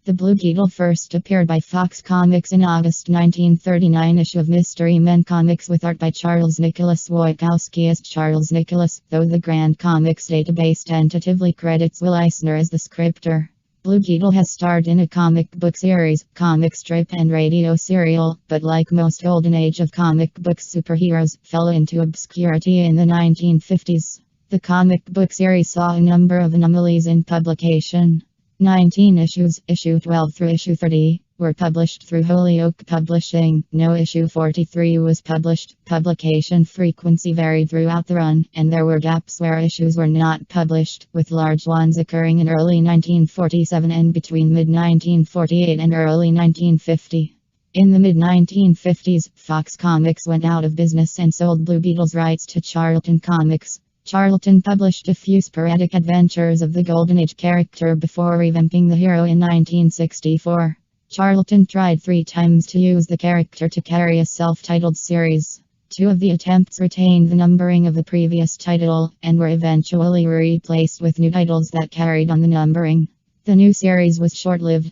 The Blue Beetle first appeared by Fox Comics in August 1939 issue of Mystery Men Comics with art by Charles Nicholas Wojciechowski as Charles Nicholas, though the Grand Comics database tentatively credits Will Eisner as the scripter. Blue Beetle has starred in a comic book series, comic strip and radio serial, but like most golden age of comic book superheroes, fell into obscurity in the 1950s. The comic book series saw a number of anomalies in publication. 19 issues, issue 12 through issue 30, were published through Holyoke Publishing. No issue 43 was published. Publication frequency varied throughout the run, and there were gaps where issues were not published, with large ones occurring in early 1947 and between mid-1948 and early 1950. In the mid-1950s, Fox Comics went out of business and sold Blue Beetle's rights to Charlton Comics. Charlton published a few sporadic adventures of the Golden Age character before revamping the hero in 1964. Charlton tried 3 times to use the character to carry a self-titled series. 2 of the attempts retained the numbering of the previous title, and were eventually replaced with new titles that carried on the numbering. The new series was short-lived.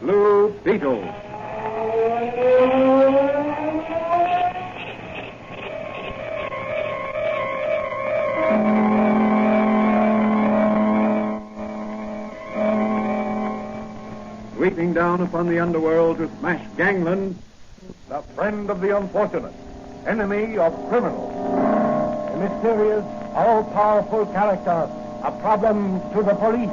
Blue Beetle. Sweeping down upon the underworld to smash gangland, the friend of the unfortunate, enemy of criminals. A mysterious, all-powerful character, a problem to the police,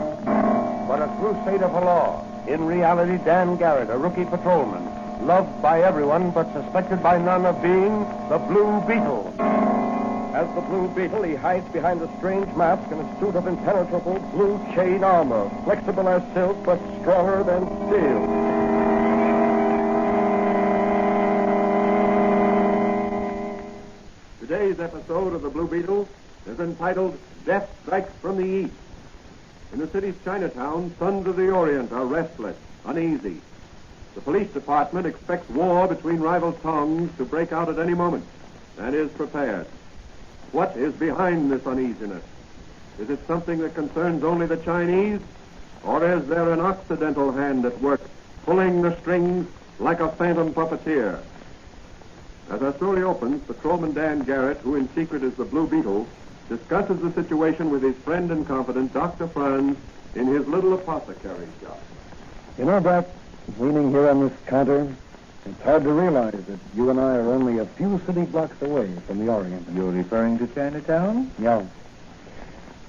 but a crusader for law. In reality, Dan Garrett, a rookie patrolman, loved by everyone but suspected by none of being the Blue Beetle. As the Blue Beetle, he hides behind a strange mask and a suit of impenetrable blue chain armor, flexible as silk but stronger than steel. Today's episode of the Blue Beetle is entitled Death Strikes from the East. In the city's Chinatown, sons of the Orient are restless, uneasy. The police department expects war between rival tongues to break out at any moment, and is prepared. What is behind this uneasiness? Is it something that concerns only the Chinese, or is there an Occidental hand at work, pulling the strings like a phantom puppeteer? As our story opens, Patrolman Dan Garrett, who in secret is the Blue Beetle, discusses the situation with his friend and confidant, Dr. Franz, in his little apothecary shop. You know, Doc, leaning here on this counter, it's hard to realize that you and I are only a few city blocks away from the Orient. You're referring to Chinatown? Yeah.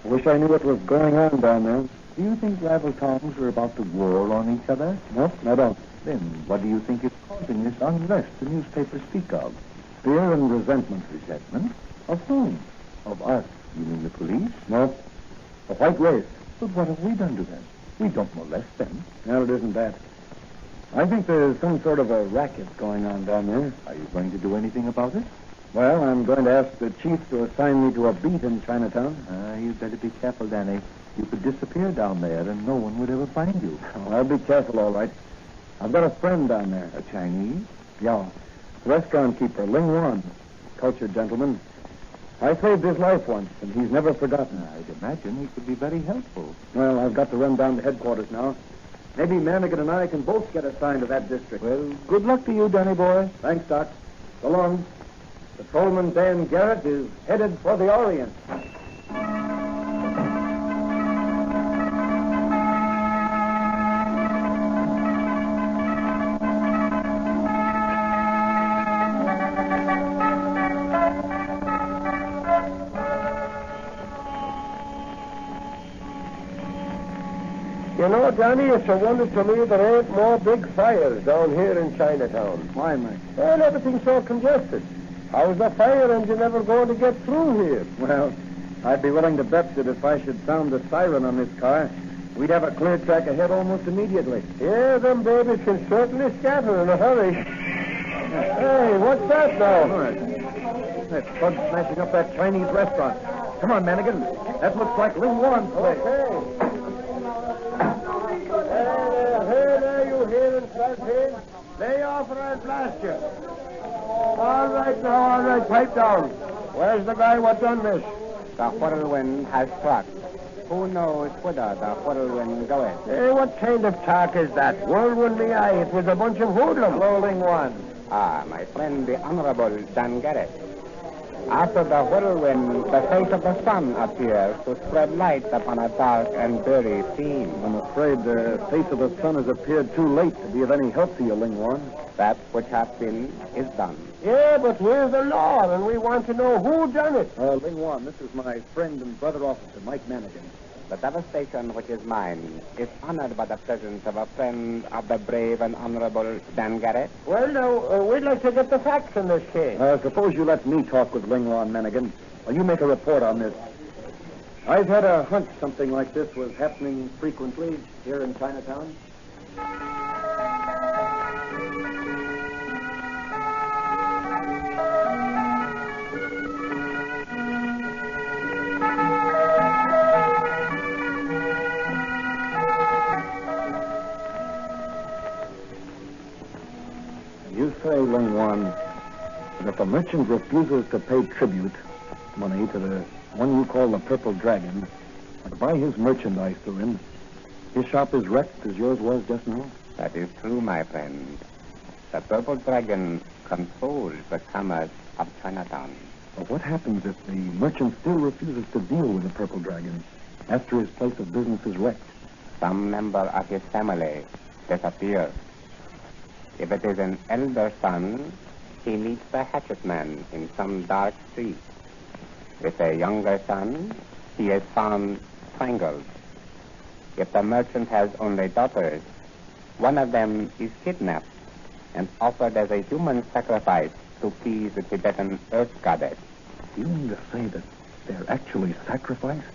I wish I knew what was going on down there. Do you think rival towns are about to war on each other? Nope, I don't. Then what do you think is causing this unrest the newspapers speak of? Fear and resentment. Resentment? Of whom? Of us. You mean the police? No. The white race. But what have we done to them? We don't molest them. No, it isn't that. I think there's some sort of a racket going on down there. Are you going to do anything about it? Well, I'm going to ask the chief to assign me to a beat in Chinatown. You'd better be careful, Danny. You could disappear down there and no one would ever find you. Oh, I'll be careful, all right. I've got a friend down there. A Chinese? Yeah. Restaurant keeper, Ling Wan. Cultured gentleman. I saved his life once, and he's never forgotten. I'd imagine he could be very helpful. Well, I've got to run down to headquarters now. Maybe Manigan and I can both get assigned to that district. Well, good luck to you, Danny boy. Thanks, Doc. So long. Patrolman Dan Garrett is headed for the Orient. You know, Johnny, it's a wonder to me there ain't more big fires down here in Chinatown. Why, Mike? Well, everything's so congested. How's the fire engine ever going to get through here? Well, I'd be willing to bet that if I should sound the siren on this car, we'd have a clear track ahead almost immediately. Yeah, them babies can certainly scatter in a hurry. Hey, what's that now? That's Bud smashing up that Chinese restaurant. Come on, Manigan. That looks like Ling Wan's place. Hey there, you hearing, Flathead? Lay off or I'll blast you. All right, pipe down. Where's the guy what done this? The whirlwind has struck. Who knows whither the whirlwind goeth? Hey, what kind of talk is that? Whirlwind me eye, it was a bunch of hoodlums. Hello, Ling Wan. Ah, my friend, the Honorable Dan Garrett. After the whirlwind, the face of the sun appears to spread light upon a dark and dreary scene. I'm afraid the face of the sun has appeared too late to be of any help to you, Ling Wan. That which hath been is done. Yeah, but we're the law, and we want to know who done it. Ling Wan, this is my friend and brother officer, Mike Manigan. The devastation which is mine is honored by the presence of a friend of the brave and honorable Dan Garrett. Well, now, we'd like to get the facts in this case. Suppose you let me talk with Ling Wan Manigan, while you make a report on this. I've had a hunch something like this was happening frequently here in Chinatown. You say, Ling Wan, that if a merchant refuses to pay tribute money to the one you call the Purple Dragon, and to buy his merchandise through him, his shop is wrecked as yours was just now? That is true, my friend. The Purple Dragon controls the commerce of Chinatown. But what happens if the merchant still refuses to deal with the Purple Dragon after his place of business is wrecked? Some member of his family disappears. If it is an elder son, he meets the hatchet man in some dark street. With a younger son, he is found strangled. If the merchant has only daughters, one of them is kidnapped and offered as a human sacrifice to please the Tibetan earth goddess. You mean to say that they're actually sacrificed?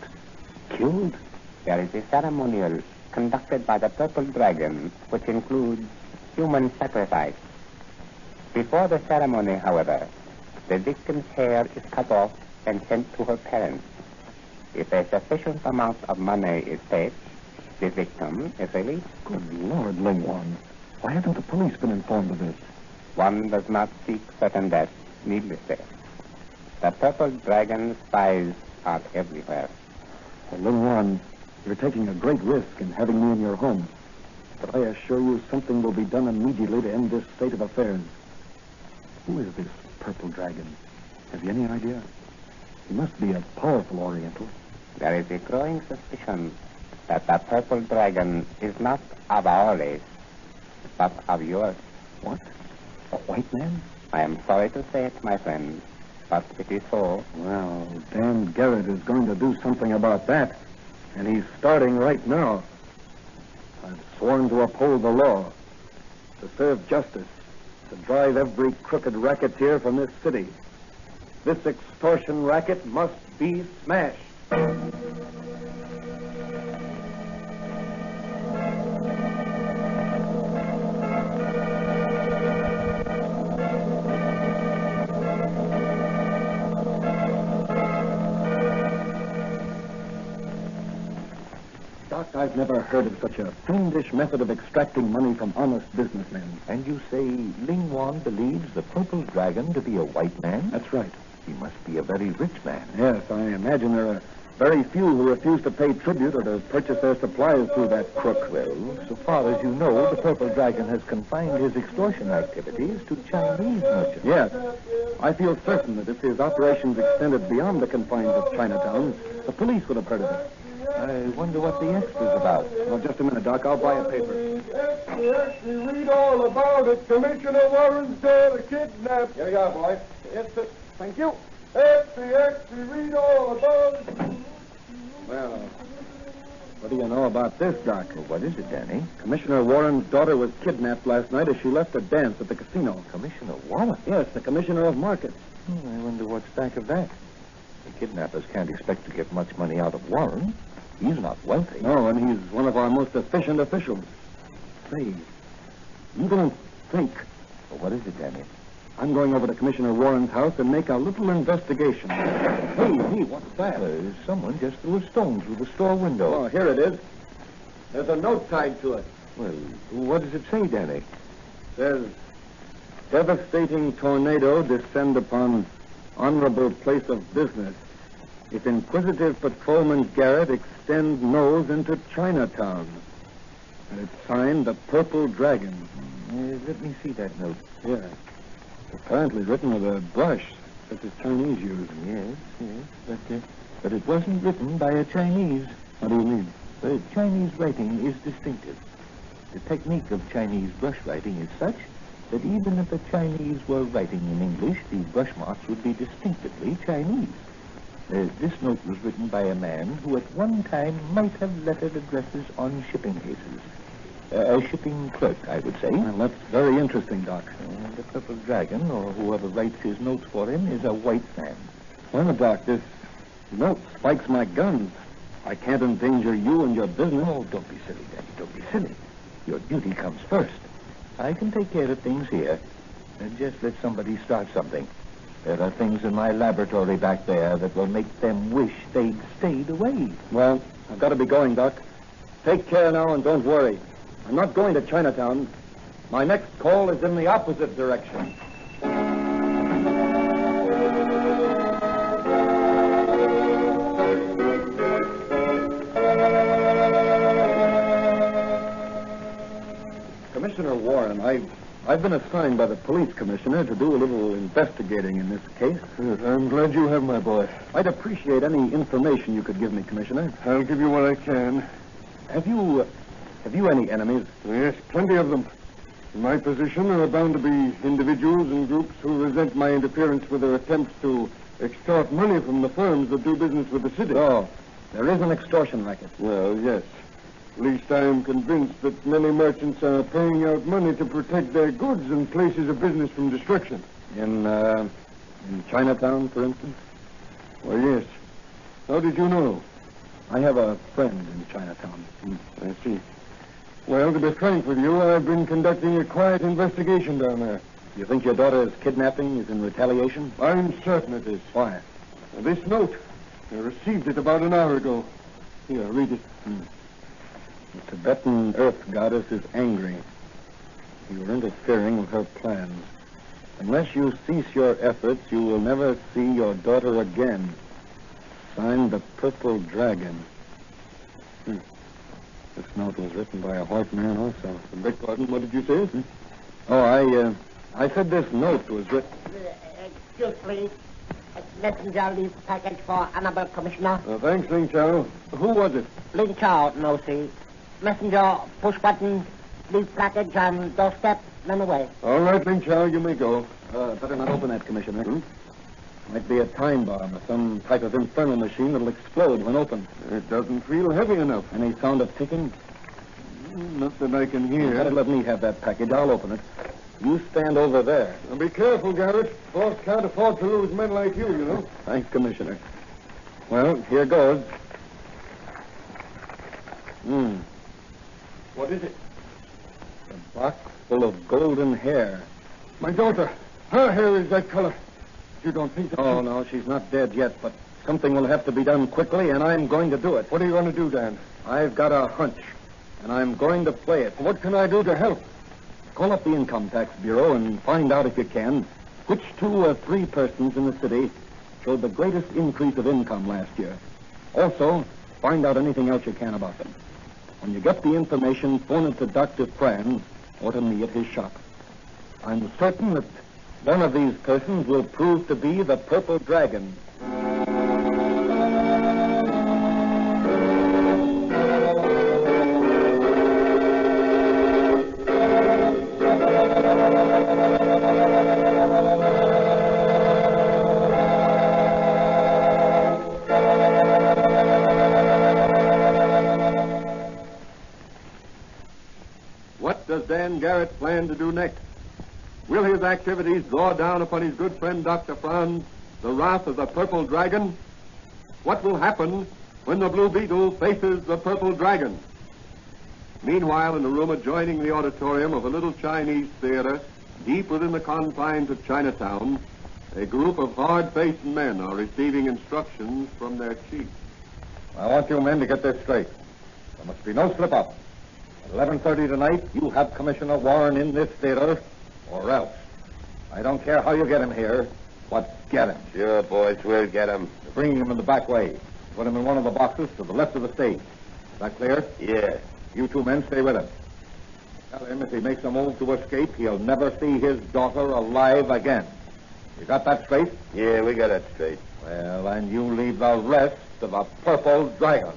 Killed? There is a ceremonial conducted by the Purple Dragon, which includes human sacrifice. Before the ceremony, however, the victim's hair is cut off and sent to her parents. If a sufficient amount of money is paid, the victim is released. Good Lord, Ling Wan. Why haven't the police been informed of this? One does not seek certain death needlessly. The Purple Dragon spies are everywhere. Well, Ling Wan, you're taking a great risk in having me in your home. But I assure you something will be done immediately to end this state of affairs. Who is this Purple Dragon? Have you any idea? He must be a powerful Oriental. There is a growing suspicion that the Purple Dragon is not of our race, but of yours. What? A white man? I am sorry to say it, my friend, but it is so. Well, Dan Garrett is going to do something about that, and he's starting right now. I've sworn to uphold the law, to serve justice, to drive every crooked racketeer from this city. This extortion racket must be smashed. Doc, I've never heard of such a fiendish method of extracting money from honest businessmen. And you say Ling Wan believes the Purple Dragon to be a white man? That's right. He must be a very rich man. Yes, I imagine there are very few who refuse to pay tribute or to purchase their supplies through that crook. Well, so far as you know, the Purple Dragon has confined his extortion activities to Chinese merchants. Yes. I feel certain that if his operations extended beyond the confines of Chinatown, the police would have heard of it. I wonder what the X is about. Well, just a minute, Doc. I'll buy a paper. Read all about it. Commissioner Warren's daughter kidnapped. Here you are, boy. Yes, sir. Thank you. Read all about it. Well, what do you know about this, Doc? Well, what is it, Danny? Commissioner Warren's daughter was kidnapped last night as she left a dance at the casino. Commissioner Warren? Yes, the commissioner of markets. I wonder what's back of that. The kidnappers can't expect to get much money out of Warren. He's not wealthy. No, and he's one of our most efficient officials. Say, you don't think... Well, what is it, Danny? I'm going over to Commissioner Warren's house and make a little investigation. Hey, what's that? Someone just threw a stone through the store window. Oh, here it is. There's a note tied to it. Well, what does it say, Danny? It says, devastating tornado descend upon honorable place of business. If inquisitive patrolman Garrett extend nose into Chinatown. And it's signed the Purple Dragon. Let me see that note. Yeah. Apparently written with a brush, such as Chinese use. Yes. But it wasn't written by a Chinese. What do you mean? Chinese writing is distinctive. The technique of Chinese brush writing is such that even if the Chinese were writing in English, the brush marks would be distinctively Chinese. This note was written by a man who at one time might have lettered addresses on shipping cases. A shipping clerk, I would say. Well, that's very interesting, Doc. The Purple Dragon, or whoever writes his notes for him, is a white man. Well, Doc, this note spikes my guns. I can't endanger you and your business. Oh, don't be silly, Daddy. Don't be silly. Your duty comes first. I can take care of things here. And just let somebody start something. There are things in my laboratory back there that will make them wish they'd stayed away. Well, I've got to be going, Doc. Take care now and don't worry. I'm not going to Chinatown. My next call is in the opposite direction. Commissioner Warren, I've been assigned by the police commissioner to do a little investigating in this case. Yes, I'm glad you have, my boy. I'd appreciate any information you could give me, Commissioner. I'll give you what I can. Have you any enemies? Yes, plenty of them. In my position, there are bound to be individuals and groups who resent my interference with their attempts to extort money from the firms that do business with the city. Oh, there is an extortion racket. Well, yes. At least I am convinced that many merchants are paying out money to protect their goods and places of business from destruction. In Chinatown, for instance? Why, yes. How did you know? I have a friend in Chinatown. I see. Well, to be frank with you, I've been conducting a quiet investigation down there. You think your daughter's kidnapping is in retaliation? I'm certain it is. Why? Now, this note, I received it about an hour ago. Here, read it. The Tibetan Earth Goddess is angry. You are interfering with her plans. Unless you cease your efforts, you will never see your daughter again. Signed, the Purple Dragon. This note was written by a white man also. Beg pardon, what did you say? Oh, I said this note was written... Excuse, please. Messenger leaves package for Honorable Commissioner. Thanks, Ling Chow. Who was it? Ling Chow, no see. Messenger, push button, leave package on doorstep, run away. All right, Ling Chow, you may go. Better not open that, Commissioner. Might be a time bomb or some type of infernal machine that'll explode when opened. It doesn't feel heavy enough. Any sound of ticking? Not that I can hear. Better let me have that package. I'll open it. You stand over there. Now be careful, Garrett. Boss can't afford to lose men like you know. Thanks, Commissioner. Well, here goes. What is it? A box full of golden hair. My daughter. Her hair is that color. You don't think that... Oh, no, she's not dead yet, but something will have to be done quickly, and I'm going to do it. What are you going to do, Dan? I've got a hunch, and I'm going to play it. What can I do to help? Call up the Income Tax Bureau and find out, if you can, which 2 or 3 persons in the city showed the greatest increase of income last year. Also, find out anything else you can about them. When you get the information, phone it to Dr. Franz or to me at his shop. I'm certain that one of these persons will prove to be the Purple Dragon. What does Dan Garrett plan to do next? Will his activities draw down upon his good friend Dr. Franz the wrath of the Purple Dragon? What will happen when the Blue Beetle faces the Purple Dragon? Meanwhile, in a room adjoining the auditorium of a little Chinese theater, Deep within the confines of Chinatown, a group of hard-faced men are receiving instructions from their chief. I want you men to get this straight. There must be no slip-up. At 11:30 tonight, you have Commissioner Warren in this theater, or else. I don't care how you get him here, but get him. Sure, boys, we'll get him. You're bringing him in the back way. Put him in one of the boxes to the left of the stage. Is that clear? Yeah. You two men stay with him. Tell him if he makes a move to escape, he'll never see his daughter alive again. You got that straight? Yeah, we got that straight. Well, and you leave the rest to the Purple Dragon.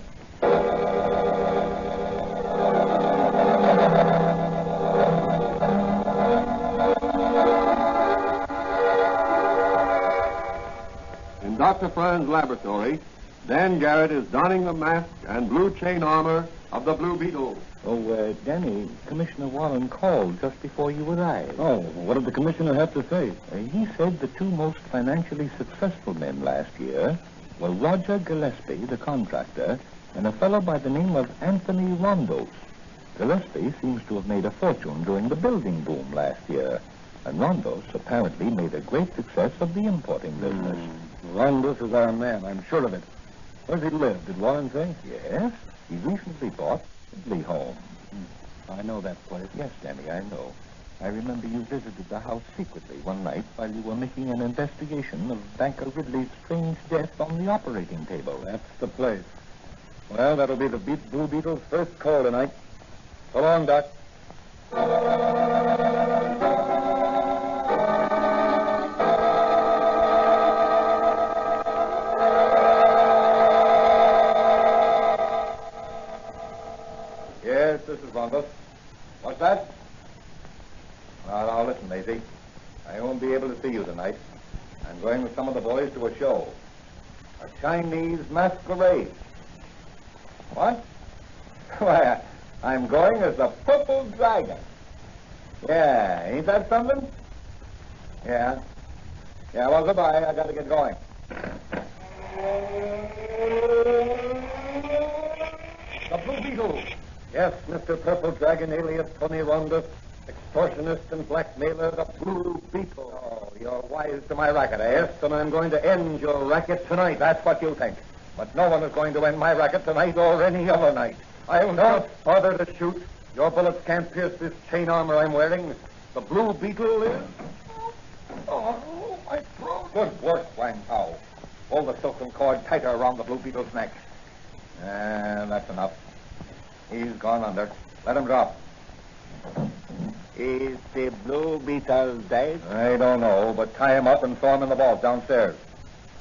In Dr. Fran's laboratory, Dan Garrett is donning the mask and blue chain armor of the Blue Beetle. Oh, Danny, Commissioner Warren called just before you arrived. Oh, what did the commissioner have to say? He said the two most financially successful men last year were Roger Gillespie, the contractor, and a fellow by the name of Anthony Rondos. Gillespie seems to have made a fortune during the building boom last year, and Rondos apparently made a great success of the importing business. Rondos is our man, I'm sure of it. Where does he live, did Warren say? Yes, he recently bought Ridley home. I know that place. Yes, Danny, I know. I remember you visited the house secretly one night while you were making an investigation of Banker Ridley's strange death on the operating table. That's the place. Well, that'll be the Blue Beetle's first call tonight. So long, Doc. Yes, this is Rondos. What's that? Now, listen, Maisie. I won't be able to see you tonight. I'm going with some of the boys to a show. A Chinese masquerade. What? Why, I'm going as the Purple Dragon. Yeah, ain't that something? Yeah. Yeah, well, goodbye. I got to get going. The Blue Beetle. Yes, Mr. Purple Dragon, alias Tony Rondos, extortionist and blackmailer, the Blue Beetle. Oh, you're wise to my racket, yes, and I'm going to end your racket tonight. That's what you think. But no one is going to end my racket tonight or any other night. I'll not bother to shoot. Your bullets can't pierce this chain armor I'm wearing. The Blue Beetle is... Oh, my throat. Good work, Wang Pao. Hold the silken cord tighter around the Blue Beetle's neck. And that's enough. He's gone under. Let him drop. Is the Blue Beetle dead? I don't know, but tie him up and throw him in the vault downstairs.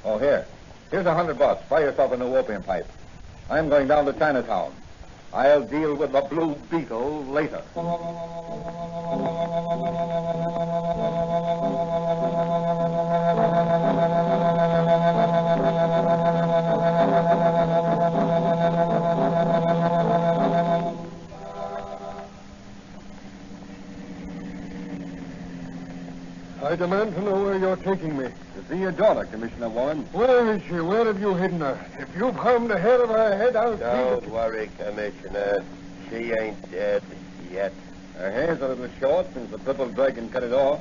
Oh, here. Here's $100. Buy yourself a new opium pipe. I'm going down to Chinatown. I'll deal with the Blue Beetle later. I demand to know where you're taking me. To see your daughter, Commissioner Warren. Where is she? Where have you hidden her? If you've harmed the hair of her head, I'll Don't worry, Commissioner. She ain't dead yet. Her hair's a little short since the Purple Dragon cut it off.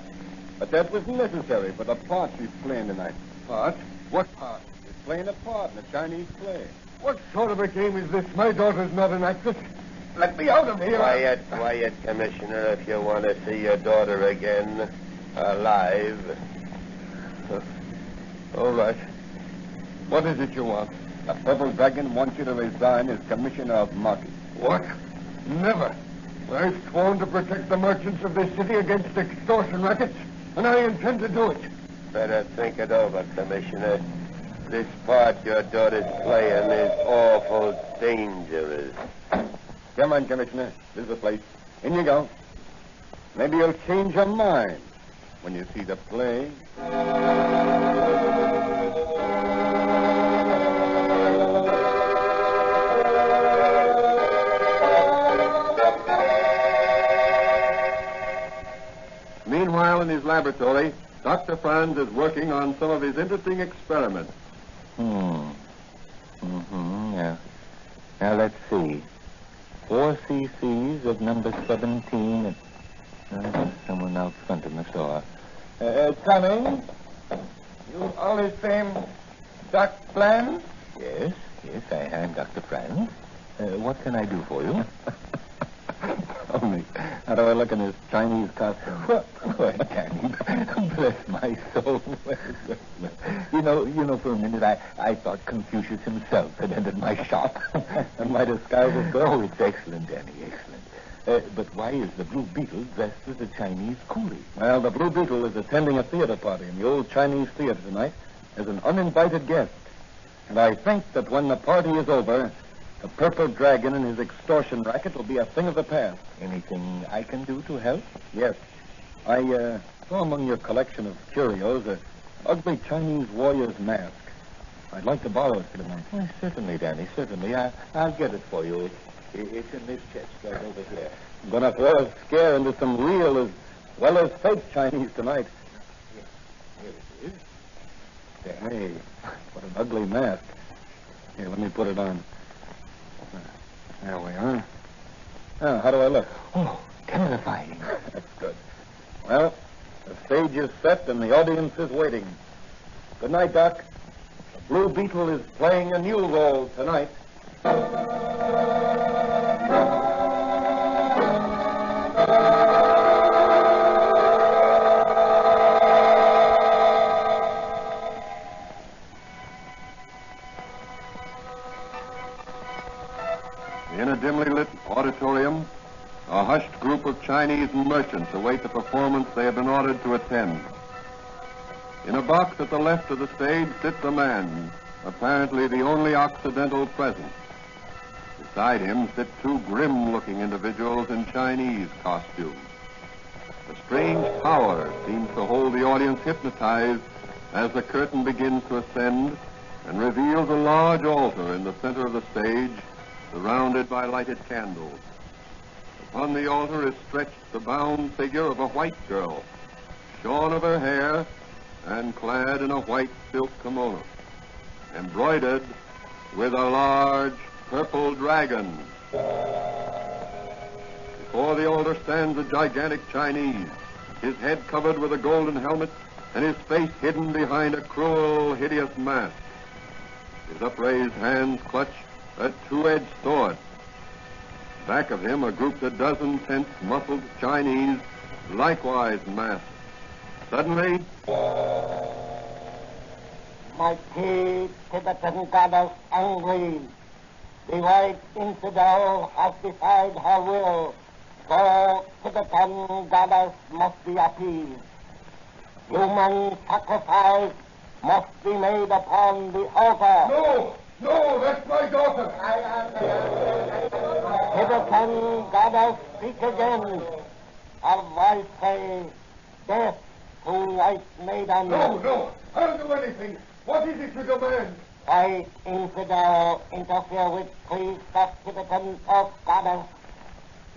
But that wasn't necessary for the part she's playing tonight. Part? What part? She's playing a part in a Chinese play. What sort of a game is this? My daughter's not an actress. Let me out of here. Quiet, Commissioner, if you want to see your daughter again. Alive. All right. What is it you want? The Purple Dragon wants you to resign as Commissioner of Markets. What? Never. I've sworn to protect the merchants of this city against extortion rackets, and I intend to do it. Better think it over, Commissioner. This part your daughter's playing is awful dangerous. Come on, Commissioner. This is the place. In you go. Maybe you'll change your mind when you see the play. Meanwhile, in his laboratory, Dr. Franz is working on some of his interesting experiments. Yeah. Now, let's see. 4 cc's of number 17. Someone out front in the store. Coming? You always same Dr. Franz? Yes, I am Dr. Franz. What can I do for you? Only, how do I look in this Chinese costume? Why, Danny, bless my soul. You know, for a minute I thought Confucius himself had entered my shop. And my disguise is good? Oh, it's excellent, Danny, excellent. But why is the Blue Beetle dressed as a Chinese coolie? Well, the Blue Beetle is attending a theater party in the old Chinese theater tonight as an uninvited guest. And I think that when the party is over, the purple dragon and his extortion racket will be a thing of the past. Anything I can do to help? Yes. I saw among your collection of curios an ugly Chinese warrior's mask. I'd like to borrow it for tonight. Well, certainly, Danny, certainly. I'll get it for you. It's in this chest right over here. I'm going to throw a scare into some real as well as fake Chinese tonight. Here it is. There. Hey, what an ugly mask. Here, let me put it on. There we are. Now, how do I look? Oh, terrifying. That's good. Well, the stage is set and the audience is waiting. Good night, Doc. The Blue Beetle is playing a new role tonight. In a dimly lit auditorium, a hushed group of Chinese merchants await the performance they have been ordered to attend. In a box at the left of the stage sits a man, apparently the only Occidental present. Beside him sit two grim-looking individuals in Chinese costumes. A strange power seems to hold the audience hypnotized as the curtain begins to ascend and reveals a large altar in the center of the stage, surrounded by lighted candles. Upon the altar is stretched the bound figure of a white girl, shorn of her hair and clad in a white silk kimono, embroidered with a large purple dragon. Before the altar stands a gigantic Chinese, his head covered with a golden helmet and his face hidden behind a cruel, hideous mask. His upraised hands clutch a two-edged sword. Back of him are grouped a dozen tense, muffled Chinese, likewise masked. Suddenly, mighty Tibetan goddess angry, the white infidel has defied her will, so Tibetan goddess must be appeased. Human sacrifice must be made upon the altar. No, that's my daughter. Tibetan goddess, speak again. Have I say death to white maiden? No, I'll do anything. What is it you demand? White infidel interfere with priest of Tibetan of goddess.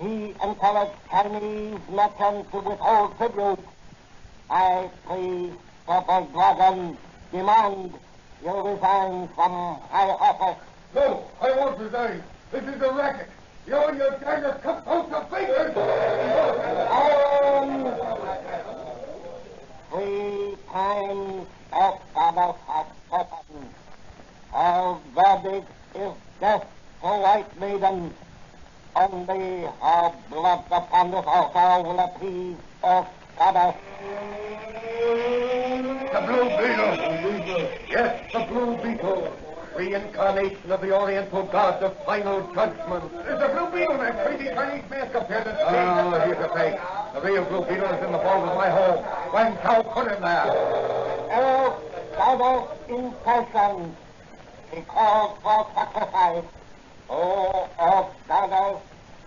He encouraged Chinese merchants to withhold tribute. I please Purple Dragon demand you resign from high office. No, I won't resign. This is a racket. You and your gang have cut out the fingers. 3 times of goddess has spoken. Her verdict is death to white maiden. Only her blood upon this altar will appease of goddess. The Blue Beetle. Yes, the Blue Beetle. Reincarnation of the Oriental God, the final judgment. It's the Blue Beetle, that crazy Chinese mask up here. Oh, here's a fake. The real Blue Beetle is in the vault of my home. When Chow put him there. Oh, goddess imprison. He calls for sacrifice. Oh, goddess,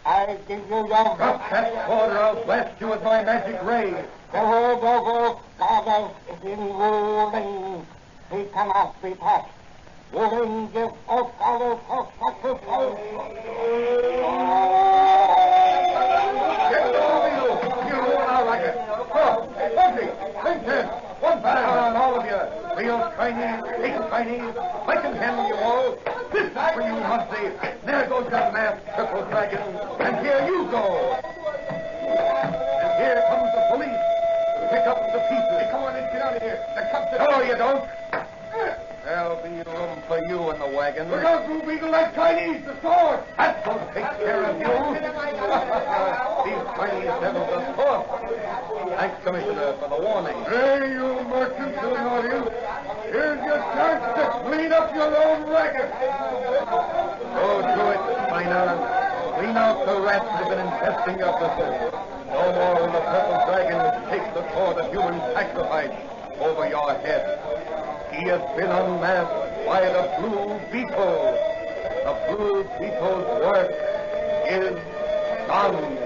I give you your... Drop that sword or I'll blast you with my magic ray. The word of goddess is in ruling. He cannot be touched. Ruling gives us goddess for sacrifice. Get the Blue Beetle. You ruin our racket. Oh, hey, Bugsy, bring 10. One pound on all of you. Real Chinese, fake Chinese. I can handle you all. This is for you, Muncie. There goes that masked purple dragon. And here you go. And here to pieces. Hey, come on, let's get out of here. The cops are... No, you don't. There'll be room for you in the wagon. Look out, Blue Beetle, that Chinese, the sword. That will take care of you. These Chinese devils are sword. Thanks, Commissioner, for the warning. Hey, you merchants in the audience. Here's your chance to clean up your own racket. Go do it, China. Clean out the rats that have been infesting your vessel. No more will the purple dragon take the sword of human sacrifice over your head. He has been unmasked by the Blue Beetle. The Blue Beetle's work is done.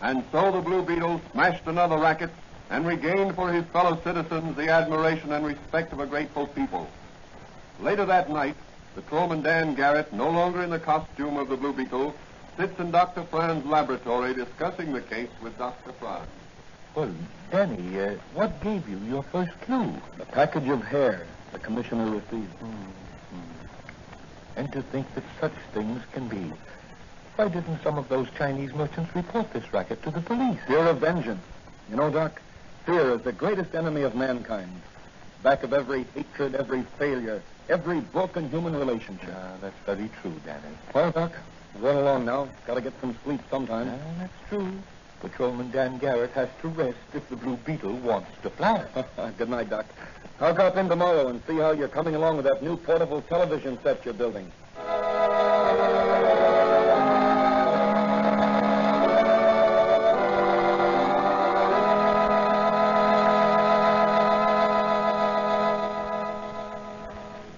And so the Blue Beetle smashed another racket and regained for his fellow citizens the admiration and respect of a grateful people. Later that night, the Charlton Dan Garrett, no longer in the costume of the Blue Beetle, sits in Dr. Franz's laboratory discussing the case with Dr. Franz. Well, Danny, what gave you your first clue? The package of hair the commissioner received. And to think that such things can be. Why didn't some of those Chinese merchants report this racket to the police? Fear of vengeance. You know, Doc, fear is the greatest enemy of mankind. Back of every hatred, every failure, every broken human relationship. That's very true, Danny. Well, Doc, run along now. Got to get some sleep sometime. That's true. Patrolman Dan Garrett has to rest if the Blue Beetle wants to fly. Good night, Doc. I'll drop in tomorrow and see how you're coming along with that new portable television set you're building.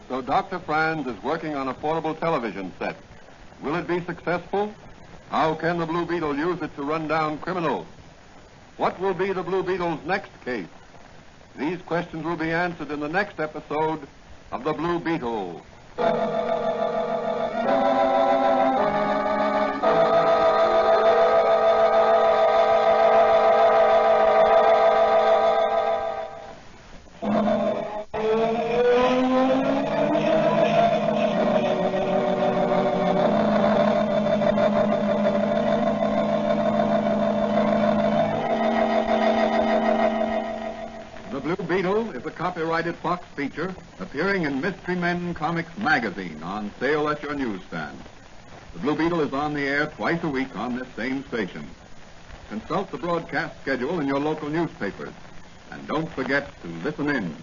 So Dr. Franz is working on a portable television set. Will it be successful? How can the Blue Beetle use it to run down criminals? What will be the Blue Beetle's next case? These questions will be answered in the next episode of The Blue Beetle. Copyrighted Fox feature appearing in Mystery Men Comics magazine on sale at your newsstand. The Blue Beetle is on the air twice a week on this same station. Consult the broadcast schedule in your local newspapers. And don't forget to listen in.